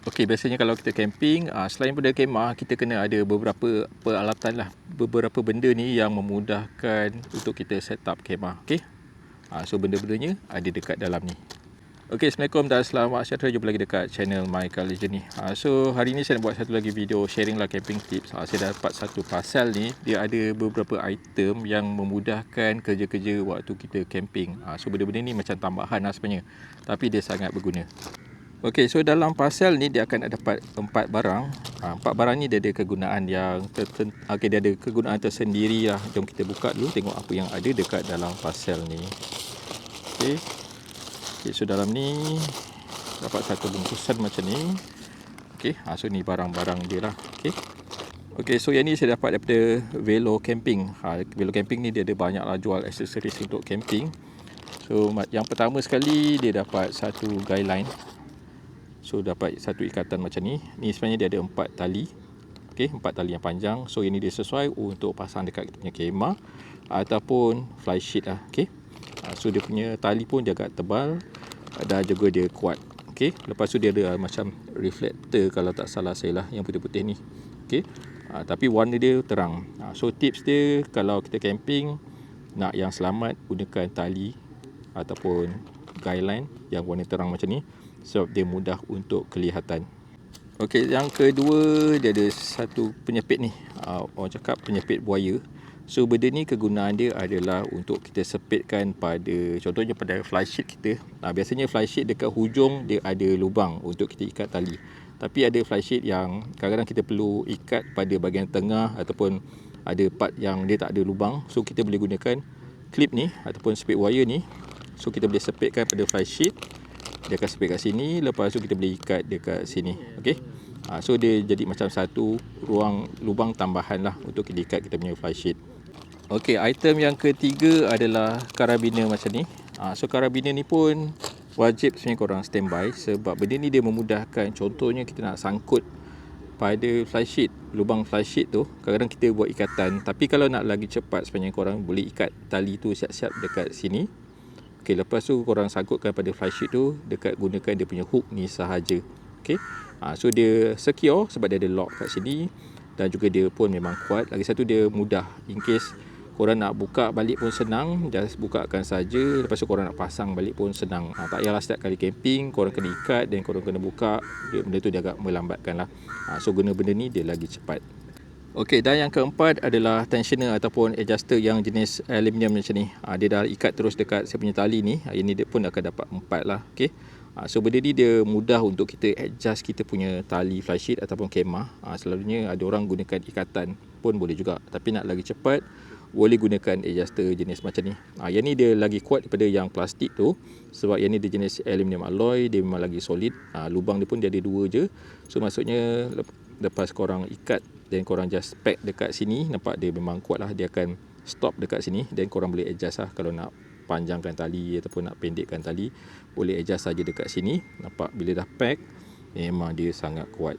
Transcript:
Okey, biasanya kalau kita camping, selain pada kemah, kita kena ada beberapa peralatan lah. Beberapa benda ni yang memudahkan untuk kita set up kemah. Okey. So benda-bendanya ada dekat dalam ni. Okey, Assalamualaikum dan selamat sejahtera. Jumpa lagi dekat channel My Car Legend ni. So hari ni saya nak buat satu lagi video sharing lah camping tips. Saya dapat satu parcel ni, dia ada beberapa item yang memudahkan kerja-kerja waktu kita camping. So benda-benda ni macam tambahan lah sebenarnya, tapi dia sangat berguna. Okey, so dalam parcel ni dia akan dapat 4 barang. 4 barang ni dia ada kegunaan yang dia ada kegunaan tersendiri lah. Jom kita buka dulu, tengok apa yang ada dekat dalam parcel ni. Okey. Okay, so dalam ni dapat satu bungkusan macam ni. Okey, so ni barang-barang dia lah. Okey, so yang ni saya dapat daripada Velo Camping. Velo Camping ni dia ada banyak lah jual aksesoris untuk camping. So yang pertama sekali dia dapat satu guideline. So dapat satu ikatan macam ni. Ni sebenarnya dia ada 4 tali. Okey, 4 tali yang panjang. So ini dia sesuai untuk pasang dekat kita punya kemah ataupun fly sheet lah. Okey. So dia punya tali pun dia agak tebal dan juga dia kuat. Okey. Lepas tu dia ada macam reflector kalau tak salah saya lah, yang putih-putih ni. Okey. Tapi warna dia terang. So tips dia kalau kita camping nak yang selamat, gunakan tali ataupun guideline yang warna terang macam ni, sebab dia mudah untuk kelihatan. Okey, yang kedua dia ada satu penyepit ni. Orang cakap penyepit buaya. So benda ni kegunaan dia adalah untuk kita sepitkan pada, contohnya pada fly sheet kita. Biasanya fly sheet dekat hujung dia ada lubang untuk kita ikat tali. Tapi ada fly sheet yang kadang-kadang kita perlu ikat pada bahagian tengah ataupun ada part yang dia tak ada lubang. So kita boleh gunakan clip ni ataupun sepit wire ni. So kita boleh sepitkan pada fly sheet. Dia akan sepit kat sini, lepas tu kita boleh ikat dekat sini. Okey. So dia jadi macam satu ruang lubang tambahan lah untuk kita ikat kita punya fly sheet. Okey, item yang ketiga adalah karabiner macam ni. So karabiner ni pun wajib sebenarnya korang standby, sebab benda ni dia memudahkan. Contohnya kita nak sangkut pada fly sheet, lubang fly sheet tu, kadang-kadang kita buat ikatan. Tapi kalau nak lagi cepat sebenarnya korang boleh ikat tali tu siap-siap dekat sini. Okey, lepas tu korang sangkutkan pada fly sheet tu, gunakan dia punya hook ni sahaja. Okey. So dia secure sebab dia ada lock kat sini, dan juga dia pun memang kuat. Lagi satu dia mudah, in case korang nak buka balik pun senang, just bukakan saja. Lepas tu korang nak pasang balik pun senang. Tak payahlah setiap kali camping korang kena ikat dan korang kena buka. Benda tu dia agak melambatkan lah. So guna benda ni dia lagi cepat. Okey, dan yang keempat adalah tensioner ataupun adjuster yang jenis aluminium macam ni. Dia dah ikat terus dekat saya punya tali ni. Ini dia pun akan dapat 4 lah. Okey. So benda ni dia mudah untuk kita adjust kita punya tali fly sheet ataupun kemah. Selalunya ada orang gunakan ikatan pun boleh juga. Tapi nak lagi cepat, boleh gunakan adjuster jenis macam ni. Yang ni dia lagi kuat daripada yang plastik tu, sebab yang ni dia jenis aluminium alloy, dia memang lagi solid. Lubang dia pun dia ada 2 je. So maksudnya lepas korang ikat dan korang just pack dekat sini, nampak dia memang kuat lah. Dia akan stop dekat sini dan korang boleh adjust lah. Kalau nak panjangkan tali ataupun nak pendekkan tali, boleh adjust saja dekat sini. Nampak bila dah pack, memang dia sangat kuat.